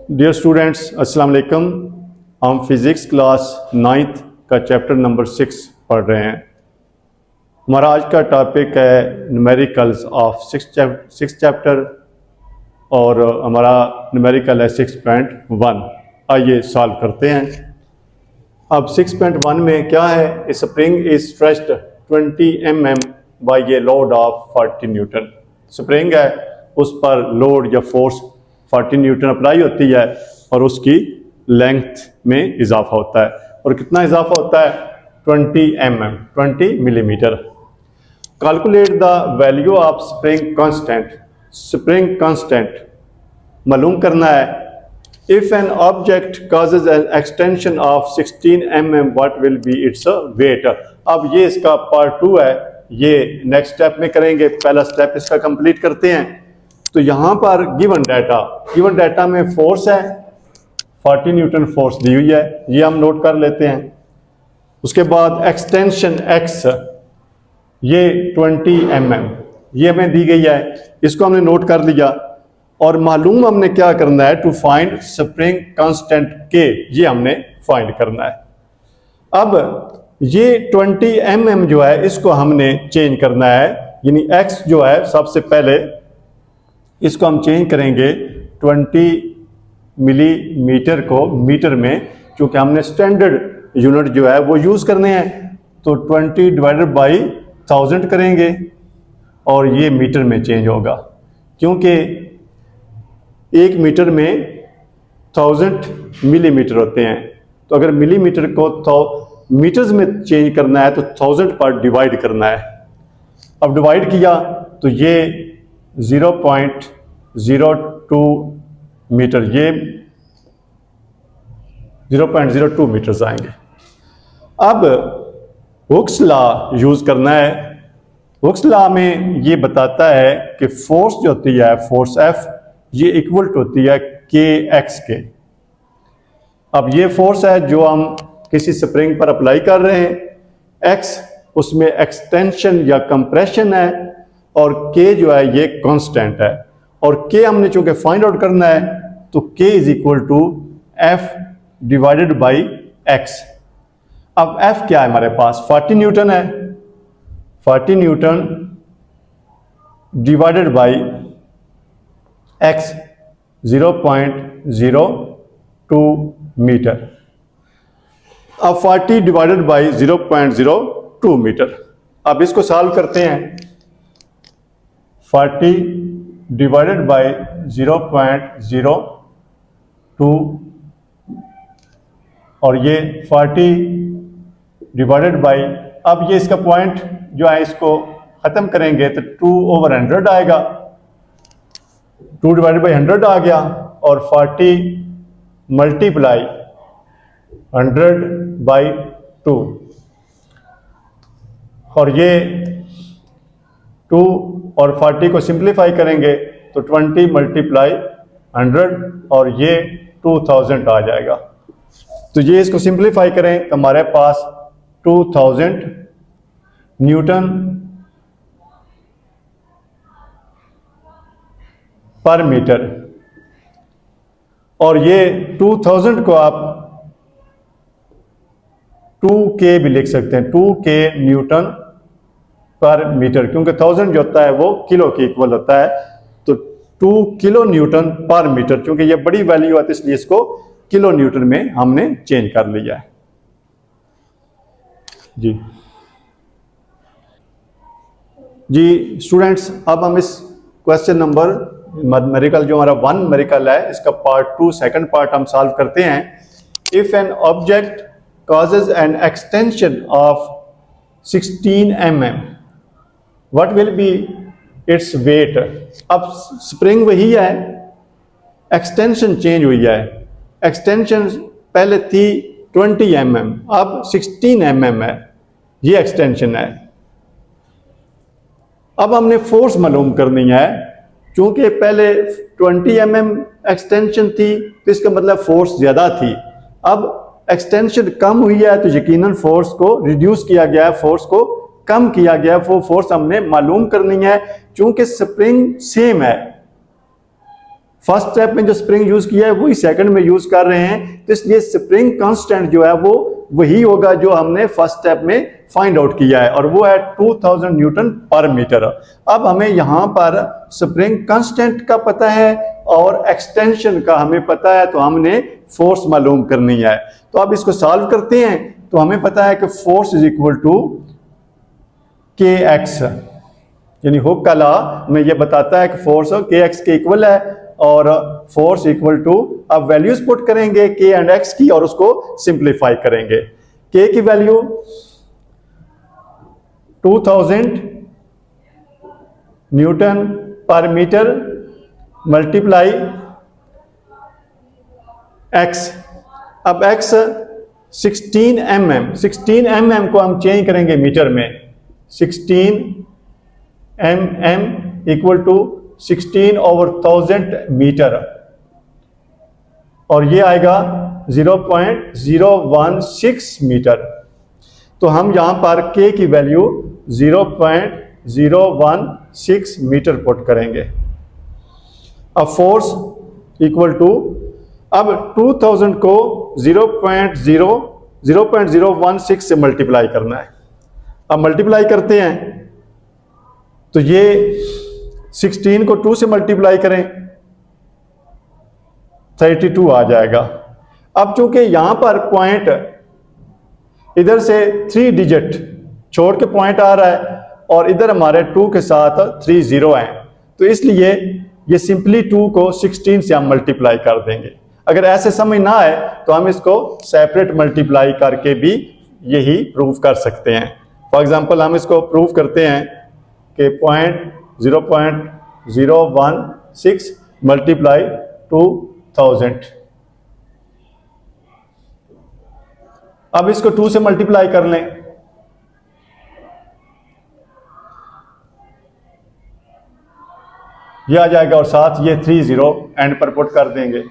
Dear students अस्सलाम वालेकुम। हम फिज़िक्स क्लास 9th का चैप्टर नंबर 6 पढ़ रहे हैं। हमारा आज का टॉपिक है न्यूमेरिकल्स ऑफ सिक्स चैप्टर और हमारा न्यूमेरिकल है 6.1। आइए सॉल्व करते हैं। अब 6.1 में क्या है? A spring is stretched 20 mm by a load of 40 newton. Spring है, उस पर लोड या फोर्स 40 न्यूटन अप्लाई होती है और उसकी लेंथ में इजाफा होता है। और कितना इजाफा होता है? 20 mm, 20 millimetre. Calculate the value of spring constant. Spring constant मालूम करना है। If an object causes an extension of 16 mm, what will be its weight? अब ये इसका पार्ट 2 है, ये नेक्स्ट स्टेप में करेंगे। पहला स्टेप इसका कंप्लीट करते हैं। तो यहाँ पर गिवन डाटा में फोर्स है 40 न्यूटन फोर्स दी हुई है, ये हम नोट कर लेते हैं। उसके बाद एक्सटेंशन x ये 20 mm ये हमें दी गई है, इसको हमने नोट कर लिया। और मालूम हमने क्या करना है? To find spring constant k, ये हमने फाइंड करना है। अब ये 20 mm जो है इसको हमने चेंज करना है, यानी x जो है सबसे पहले इसको हम चेंज करेंगे 20 मिलीमीटर को मीटर में, क्योंकि हमने स्टैंडर्ड यूनिट जो है वो यूज करने हैं। तो 20 डिवाइडेड बाई 1000 करेंगे और ये मीटर में चेंज होगा, क्योंकि 1 मीटर में 1000 मिलीमीटर होते हैं। तो अगर मिलीमीटर को मीटर्स में चेंज करना है तो 1000 पर डिवाइड करना है। अब डिवाइड किया तो ये 0.02 मीटर, ये 0.02 मीटर्स आएंगे। अब हुक्स लॉ यूज करना है। हुक्स लॉ में ये बताता है कि फोर्स जो होती है, फोर्स F, ये इक्वल होती है kx के। अब ये फोर्स है जो हम किसी स्प्रिंग पर अप्लाई कर रहे हैं। x उसमें एक्सटेंशन या कंप्रेशन है और k जो है ये कांस्टेंट है। और k हमने चूंकि फाइंड आउट करना है तो k is equal to F divided by x। अब F क्या है हमारे पास? 40 न्यूटन है। 40 newton divided by x 0.02 metre. अब 40 डिवाइडेड बाई 0.02 मीटर। अब इसको सॉल्व करते हैं। 40 डिवाइडेड बाई 0.02 और ये 40 डिवाइडेड बाई, अब ये इसका पॉइंट जो है इसको खत्म करेंगे तो 2/100 आएगा। 2 डिवाइडेड बाई 100 आ गया और 40 मल्टीप्लाई 100 बाई 2 और ये 2 और 40 को सिंप्लीफाई करेंगे तो 20 मल्टीप्लाई 100 और ये 2000 आ जाएगा। तो ये इसको सिंप्लीफाई करें तो हमारे पास 2000 न्यूटन पर मीटर। और ये 2000 को आप 2K भी लिख सकते हैं, 2K न्यूटन पर मीटर, क्योंकि 1000 जो होता है वो किलो के इक्वल होता है। तो 2 किलो न्यूटन पर मीटर, क्योंकि ये बड़ी वैल्यू आती है इसलिए इसको किलो न्यूटन में हमने चेंज कर लिया है। जी स्टूडेंट्स, अब हम इस क्वेश्चन नंबर न्यूमेरिकल जो हमारा 1 न्यूमेरिकल है इसका पार्ट 2 सेकंड पार्ट हम सॉल्व करते हैं। If an object causes an extension of 16 mm, what will be its weight? अब स्प्रिंग वही है, एक्सटेंशन चेंज हुई है। एक्सटेंशन पहले थी 20 mm, अब 16 mm है, ये एक्सटेंशन है। अब हमने फोर्स मालूम करनी है, क्योंकि पहले 20 mm एक्सटेंशन थी तो इसका मतलब फोर्स ज्यादा थी। अब एक्सटेंशन कम हुई है तो यकीनन फोर्स को रिड्यूस किया गया है, फोर्स को कम किया गया। वो फोर्स हमने मालूम करनी है, क्योंकि स्प्रिंग सेम है, फर्स्ट स्टेप में जो स्प्रिंग यूज किया है वही सेकंड में यूज कर रहे हैं, तो इसलिए स्प्रिंग कांस्टेंट जो है वो वही होगा जो हमने फर्स्ट स्टेप में फाइंड आउट किया है, और वो है 2000 न्यूटन पर मीटर। अब हमें यहां पर स्प्रिंग कांस्टेंट का पता है और एक्सटेंशन का हमें पता है, तो हमने फोर्स मालूम करनी है। तो अब इसको सॉल्व करते हैं, तो हमें पता है कि फोर्स इज इक्वल टू के एक्स, यानी हुक का लॉ में ये बताता है कि फोर्स के एक्स के इक्वल है, और फोर्स इक्वल टू, अब वैल्यूज पुट करेंगे के एंड एक्स की और उसको सिंप्लीफाई करेंगे। के की वैल्यू 2000 न्यूटन पर मीटर मल्टीप्लाई एक्स। अब एक्स 16 mm, 16 mm को हम चेंज करेंगे मीटर में, 16 mm इक्वल टू 16/1000 मीटर, और ये आएगा 0.016 मीटर। तो हम यहां पर के की वैल्यू 0.016 मीटर पुट करेंगे। अब फोर्स इक्वल टू, अब 2000 को 0.016 से मल्टीप्लाई करना है। अब मल्टीप्लाई करते हैं, तो ये 16 को 2 से मल्टीप्लाई करें 32 आ जाएगा। अब चूंकि यहां पर पॉइंट इधर से 3 डिजिट छोड़ के पॉइंट आ रहा है, और इधर हमारे 2 के साथ 3 0 हैं, तो इसलिए ये सिंपली 2 को 16 से हम मल्टीप्लाई कर देंगे। अगर ऐसे समझ ना आए तो हम इसको सेपरेट मल्टीप्लाई करके भी यही प्रूव कर सकते हैं। फॉर एग्जांपल हम इसको प्रूव करते हैं कि 0.016 मल्टीप्लाई 2000। अब इसको 2 से मल्टीप्लाई कर लें, ये आ जाएगा, और साथ ये 3 0 एंड पर पुट कर देंगे।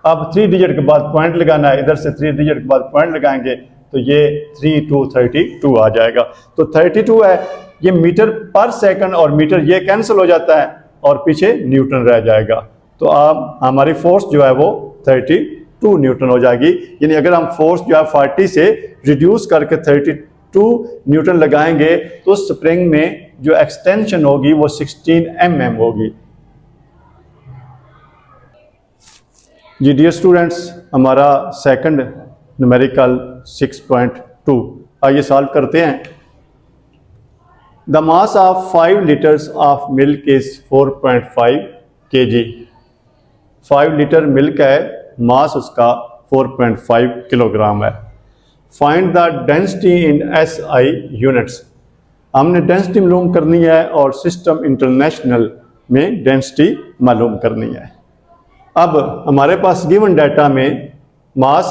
अब 3 डिजिट के बाद पॉइंट लगाना है, इधर से 3 डिजिट के बाद पॉइंट लगाएंगे, तो ये 32 आ जाएगा। तो 32 है, ये मीटर पर सेकंड, और मीटर ये कैंसिल हो जाता है और पीछे न्यूटन रह जाएगा। तो अब हमारी फोर्स जो है वो 32 न्यूटन हो जाएगी। यानी अगर हम फोर्स जो है 40 से रिड्यूस करके 32 न्यूटन लगाएंगे, तो स्प्रिंग में जो एक्सटेंशन होगी वो 16 mm होगी। जी डियर स्टूडेंट्स, हमारा सेकंड न्यूमेरिकल 6.2 आइए सॉल्व करते हैं। The mass of 5 litres of milk is 4.5 kg। 5 litre milk है, मास उसका 4.5 किलोग्राम है। Find the density in SI units. हमने डेंसिटी मालूम करनी है और सिस्टम इंटरनेशनल में डेंसिटी मालूम करनी है। अब हमारे पास गिवन डाटा में मास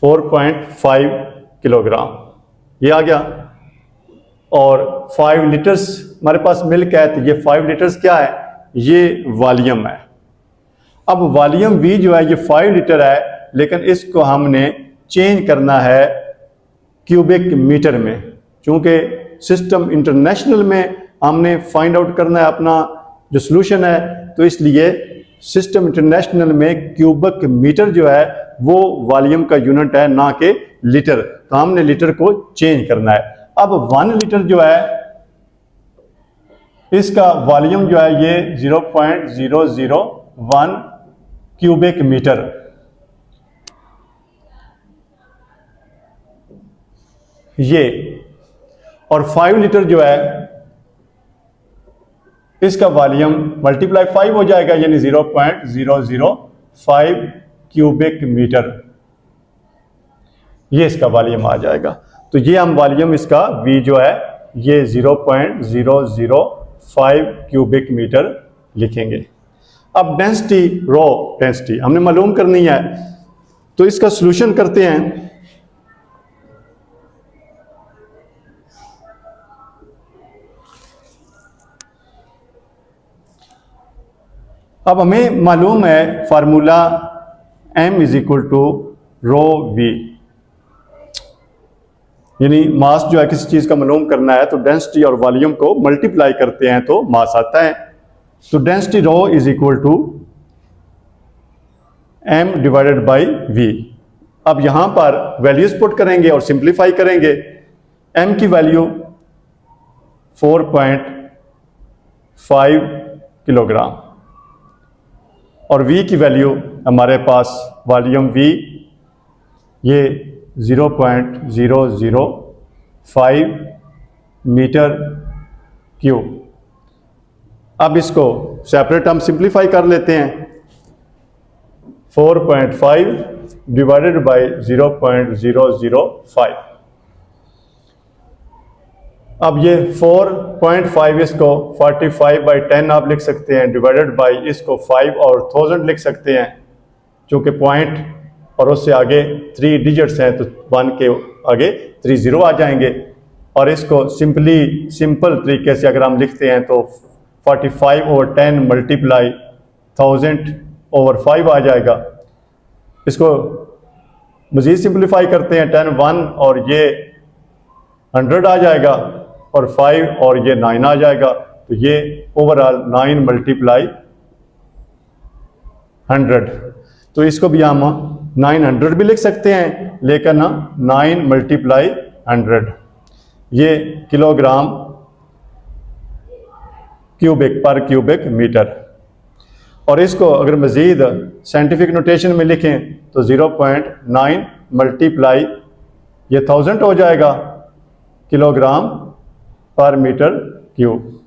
4.5 किलोग्राम ये आ गया, और 5 लीटर्स हमारे पास मिल्क है, तो ये 5 लीटर्स क्या है, ये वॉल्यूम है। अब वॉल्यूम V जो है ये 5 लीटर है, लेकिन इसको हमने चेंज करना है क्यूबिक मीटर में, क्योंकि सिस्टम इंटरनेशनल में हमने फाइंड आउट करना है अपना जो सोल्यूशन है, तो इसलिए सिस्टम इंटरनेशनल में क्यूबिक मीटर जो है वो वॉल्यूम का यूनिट है, ना कि लीटर। तो हमने लीटर को चेंज करना है। अब 1 लीटर जो है इसका वॉल्यूम जो है ये 0.001 क्यूबिक मीटर। ये और 5 लीटर जो है इसका वॉल्यूम मल्टीप्लाई 5 हो जाएगा, यानी 0.005 क्यूबिक मीटर, ये इसका वॉल्यूम आ जाएगा। तो ये हम वॉल्यूम इसका V जो है ये 0.005 क्यूबिक मीटर लिखेंगे। अब डेंसिटी, रो डेंसिटी हमने मालूम करनी है, तो इसका सॉल्यूशन करते हैं। अब हमें मालूम है formula M is equal to rho V, यानी मास जो है किसी चीज का मालूम करना है तो डेंसिटी और वॉल्यूम को मल्टीप्लाई करते हैं तो मास आता है। तो density rho is equal to m divided by v। अब यहां पर वैल्यूज पुट करेंगे और सिंप्लीफाई करेंगे। m की वैल्यू 4.5 किलोग्राम और v की वैल्यू हमारे पास वॉल्यूम v ये 0.005 मीटर क्यूब। अब इसको सेपरेट हम सिंप्लीफाई कर लेते हैं। 4.5 डिवाइडेड बाई 0.005। अब ये 4.5 इसको 45/10 आप लिख सकते हैं, डिवाइडेड बाई इसको 5 और 1000 लिख सकते हैं। चूँकि पॉइंट और उससे आगे 3 डिजिट्स हैं तो 1 के आगे 3 0 आ जाएंगे। और इसको सिंपल तरीके से अगर हम लिखते हैं तो 45/10 मल्टीप्लाई 1000/5 आ जाएगा। इसको मज़ीद सिंप्लीफाई करते हैं, 10 1 और ये 100 आ जाएगा और 5 और ये 9 आ जाएगा। तो ये ओवरऑल 9 मल्टीप्लाई 100। तो इसको भी हम 900 भी लिख सकते हैं, लेकिन 9 मल्टीप्लाई 100 ये किलोग्राम पर क्यूबिक मीटर। और इसको अगर मज़ीद साइंटिफिक नोटेशन में लिखें तो 0.9 मल्टीप्लाई ये 1000 हो जाएगा किलोग्राम पर मीटर क्यूब।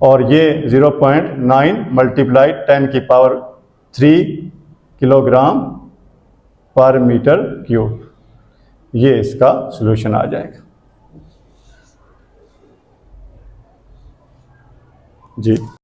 और ये 0.9 मल्टीप्लाई 10 की पावर 3 किलोग्राम पर मीटर क्यूब। ये इसका सॉल्यूशन आ जाएगा जी।